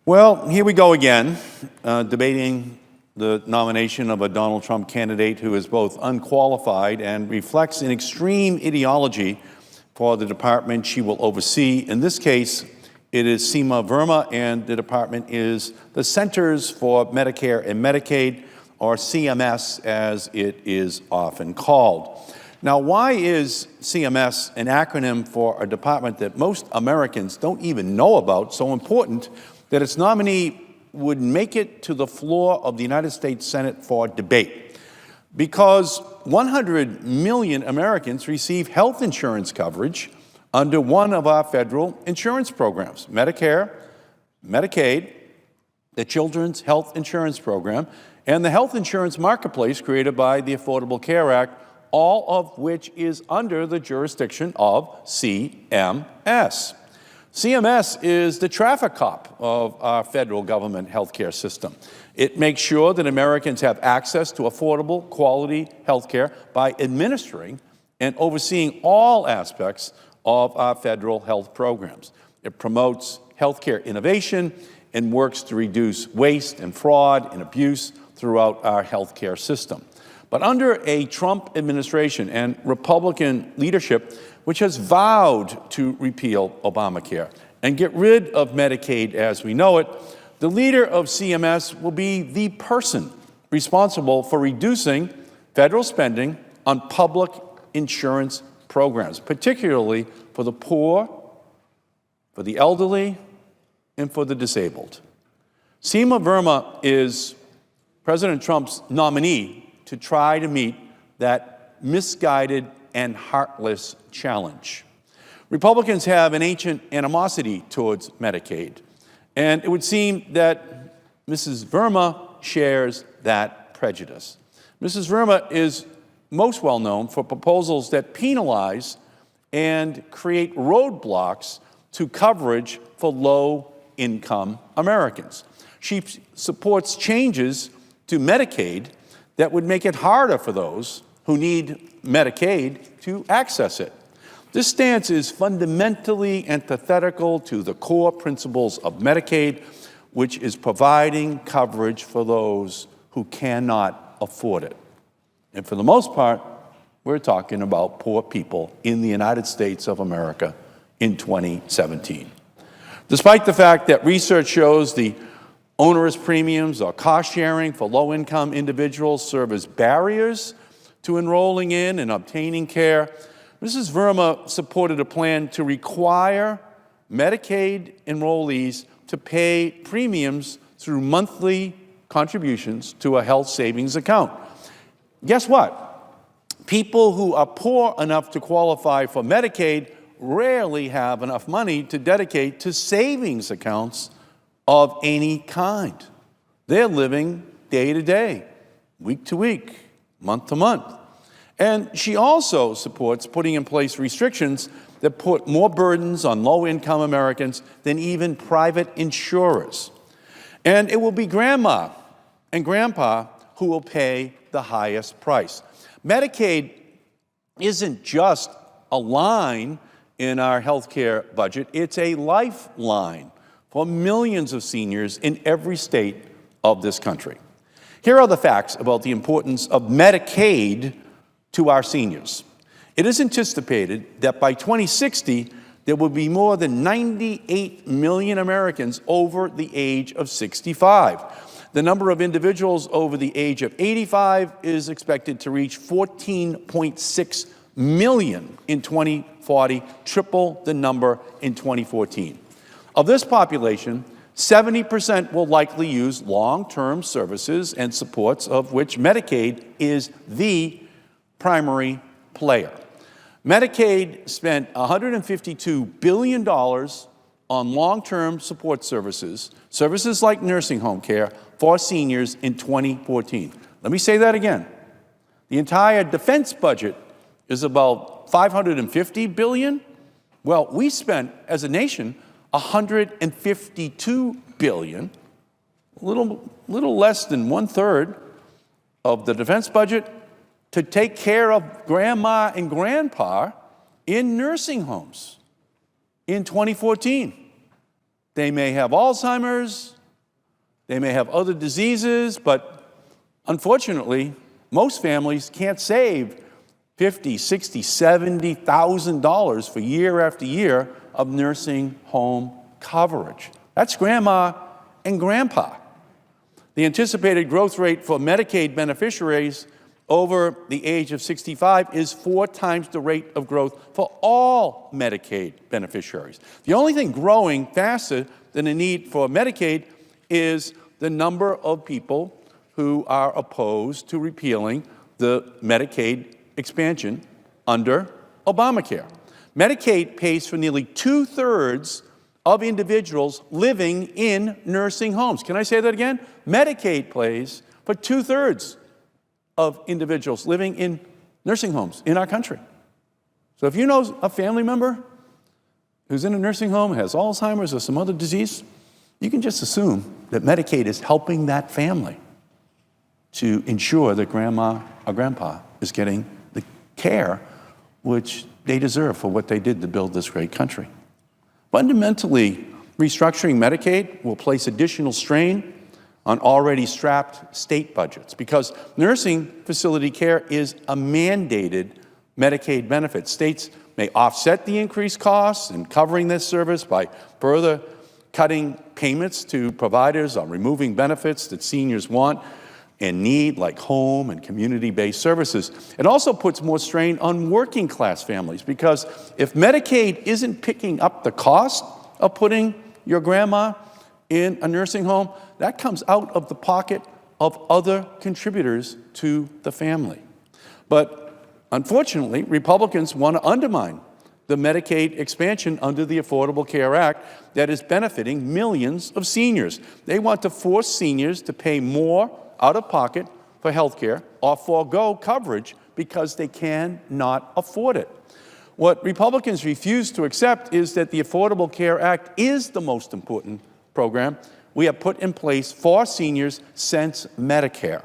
Well, here we go again, debating the nomination of a Donald Trump candidate who is both unqualified and reflects an extreme ideology for the department she will oversee. In this case, it is Seema Verma, and the department is the Centers for Medicare and Medicaid, or CMS as it is often called. Now, why is CMS, an acronym for a department that most Americans don't even know about, so important that its nominee would make it to the floor of the United States Senate for debate? Because 100 million Americans receive health insurance coverage under one of our federal insurance programs: Medicare, Medicaid, the Children's Health Insurance Program, and the health insurance marketplace created by the Affordable Care Act, all of which is under the jurisdiction of CMS. CMS is the traffic cop of our federal government healthcare system. It makes sure that Americans have access to affordable, quality healthcare by administering and overseeing all aspects of our federal health programs. It promotes healthcare innovation and works to reduce waste and fraud and abuse throughout our healthcare system. But under a Trump administration and Republican leadership, which has vowed to repeal Obamacare and get rid of Medicaid as we know it, the leader of CMS will be the person responsible for reducing federal spending on public insurance programs, particularly for the poor, for the elderly, and for the disabled. Seema Verma is President Trump's nominee to try to meet that misguided and heartless challenge. Republicans have an ancient animosity towards Medicaid, and it would seem that Mrs. Verma shares that prejudice. Mrs. Verma is most well known for proposals that penalize and create roadblocks to coverage for low-income Americans. She supports changes to Medicaid that would make it harder for those who need Medicaid to access it. This stance is fundamentally antithetical to the core principles of Medicaid, which is providing coverage for those who cannot afford it. And for the most part, we're talking about poor people in the United States of America in 2017. Despite the fact that research shows the onerous premiums or cost sharing for low-income individuals serve as barriers to enrolling in and obtaining care, Mrs. Verma supported a plan to require Medicaid enrollees to pay premiums through monthly contributions to a health savings account. Guess what? People who are poor enough to qualify for Medicaid rarely have enough money to dedicate to savings accounts of any kind. They're living day to day, week to week, month to month. And she also supports putting in place restrictions that put more burdens on low-income Americans than even private insurers. And it will be grandma and grandpa who will pay the highest price. Medicaid isn't just a line in our healthcare budget, it's a lifeline for millions of seniors in every state of this country. Here are the facts about the importance of Medicaid to our seniors. It is anticipated that by 2060, there will be more than 98 million Americans over the age of 65. The number of individuals over the age of 85 is expected to reach 14.6 million in 2040, triple the number in 2014. Of this population, 70% will likely use long-term services and supports, of which Medicaid is the primary player. Medicaid spent $152 billion on long-term support services, services like nursing home care for seniors in 2014. Let me say that again. The entire defense budget is about $550 billion. Well, we spent, as a nation, $152 billion, a little less than 1/3 of the defense budget, to take care of grandma and grandpa in nursing homes in 2014. They may have Alzheimer's, They may have other diseases, but unfortunately, most families can't save $50,000, $60,000, $70,000 for year after year of nursing home coverage. That's grandma and grandpa. The anticipated growth rate for Medicaid beneficiaries over the age of 65 is 4 times the rate of growth for all Medicaid beneficiaries. The only thing growing faster than the need for Medicaid is the number of people who are opposed to repealing the Medicaid expansion under Obamacare. Medicaid pays for nearly 2/3 of individuals living in nursing homes. Can I say that again? Medicaid pays for 2/3 of individuals living in nursing homes in our country. So if you know a family member who's in a nursing home, has Alzheimer's or some other disease, you can just assume that Medicaid is helping that family to ensure that grandma or grandpa is getting the care which they deserve for what they did to build this great country. Fundamentally, restructuring Medicaid will place additional strain on already strapped state budgets because nursing facility care is a mandated Medicaid benefit. States may offset the increased costs in covering this service by further cutting payments to providers or removing benefits that seniors want and need, like home and community-based services. It also puts more strain on working class families because if Medicaid isn't picking up the cost of putting your grandma in a nursing home, that comes out of the pocket of other contributors to the family. But unfortunately, Republicans want to undermine the Medicaid expansion under the Affordable Care Act that is benefiting millions of seniors. They want to force seniors to pay more out of pocket for health care or forego coverage because they cannot afford it. What Republicans refuse to accept is that the Affordable Care Act is the most important program we have put in place for seniors since Medicare.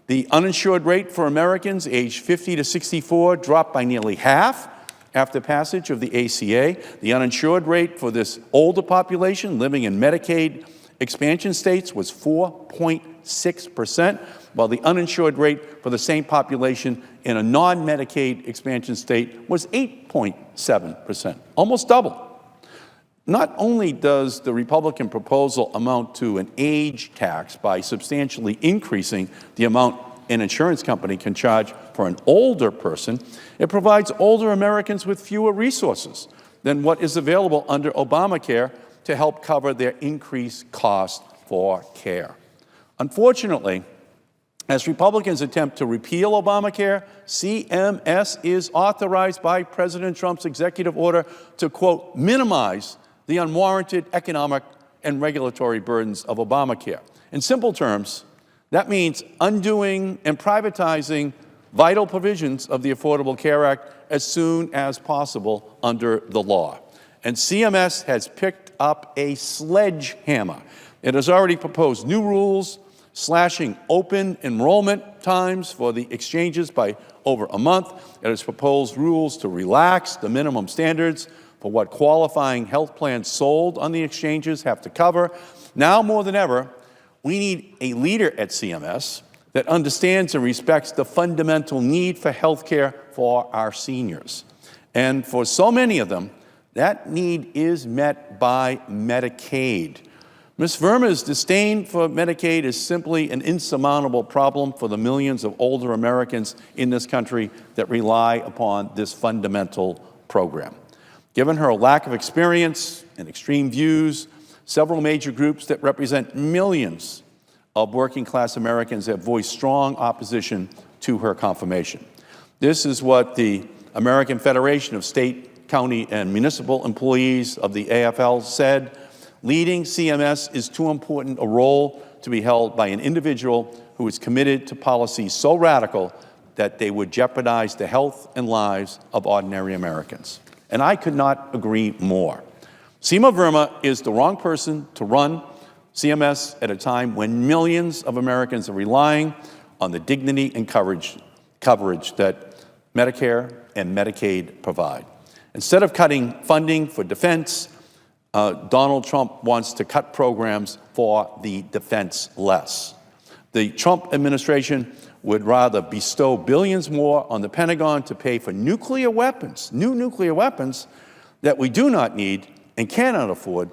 The uninsured rate for Americans aged 50 to 64 dropped by nearly half after passage of the ACA. The uninsured rate for this older population living in Medicaid expansion states was 4.6%, while the uninsured rate for the same population in a non-Medicaid expansion state was 8.7%, almost double. Not only does the Republican proposal amount to an age tax by substantially increasing the amount an insurance company can charge for an older person, it provides older Americans with fewer resources than what is available under Obamacare to help cover their increased cost for care. Unfortunately, as Republicans attempt to repeal Obamacare, CMS is authorized by President Trump's executive order to, quote, minimize the unwarranted economic and regulatory burdens of Obamacare. In simple terms, that means undoing and privatizing vital provisions of the Affordable Care Act as soon as possible under the law. And CMS has picked up a sledgehammer. It has already proposed new rules, slashing open enrollment times for the exchanges by over a month. It has proposed rules to relax the minimum standards for what qualifying health plans sold on the exchanges have to cover. Now more than ever, we need a leader at CMS that understands and respects the fundamental need for health care for our seniors. And for so many of them, that need is met by Medicaid. Ms. Verma's disdain for Medicaid is simply an insurmountable problem for the millions of older Americans in this country that rely upon this fundamental program. Given her lack of experience and extreme views, several major groups that represent millions of working-class Americans have voiced strong opposition to her confirmation. This is what the American Federation of State, County, and Municipal Employees of the AFL said: leading CMS is too important a role to be held by an individual who is committed to policies so radical that they would jeopardize the health and lives of ordinary Americans. And I could not agree more. Seema Verma is the wrong person to run CMS at a time when millions of Americans are relying on the dignity and coverage that Medicare and Medicaid provide. Instead of cutting funding for defense, Donald Trump wants to cut programs for the defenseless. The Trump administration would rather bestow billions more on the Pentagon to pay for nuclear weapons, new nuclear weapons that we do not need and cannot afford,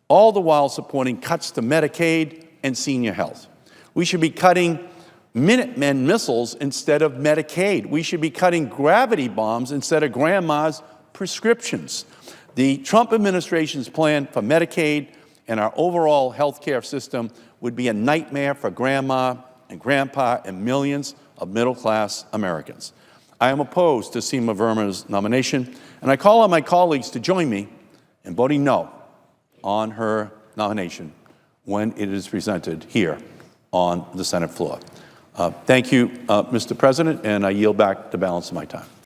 all the while supporting cuts to Medicaid and senior health. We should be cutting Minutemen missiles instead of Medicaid. We should be cutting gravity bombs instead of grandma's prescriptions. The Trump administration's plan for Medicaid and our overall health care system would be a nightmare for grandma and grandpa and millions of middle-class Americans. I am opposed to Seema Verma's nomination, and I call on my colleagues to join me in voting no on her nomination when it is presented here on the Senate floor. Thank you, Mr. President, and I yield back the balance of my time.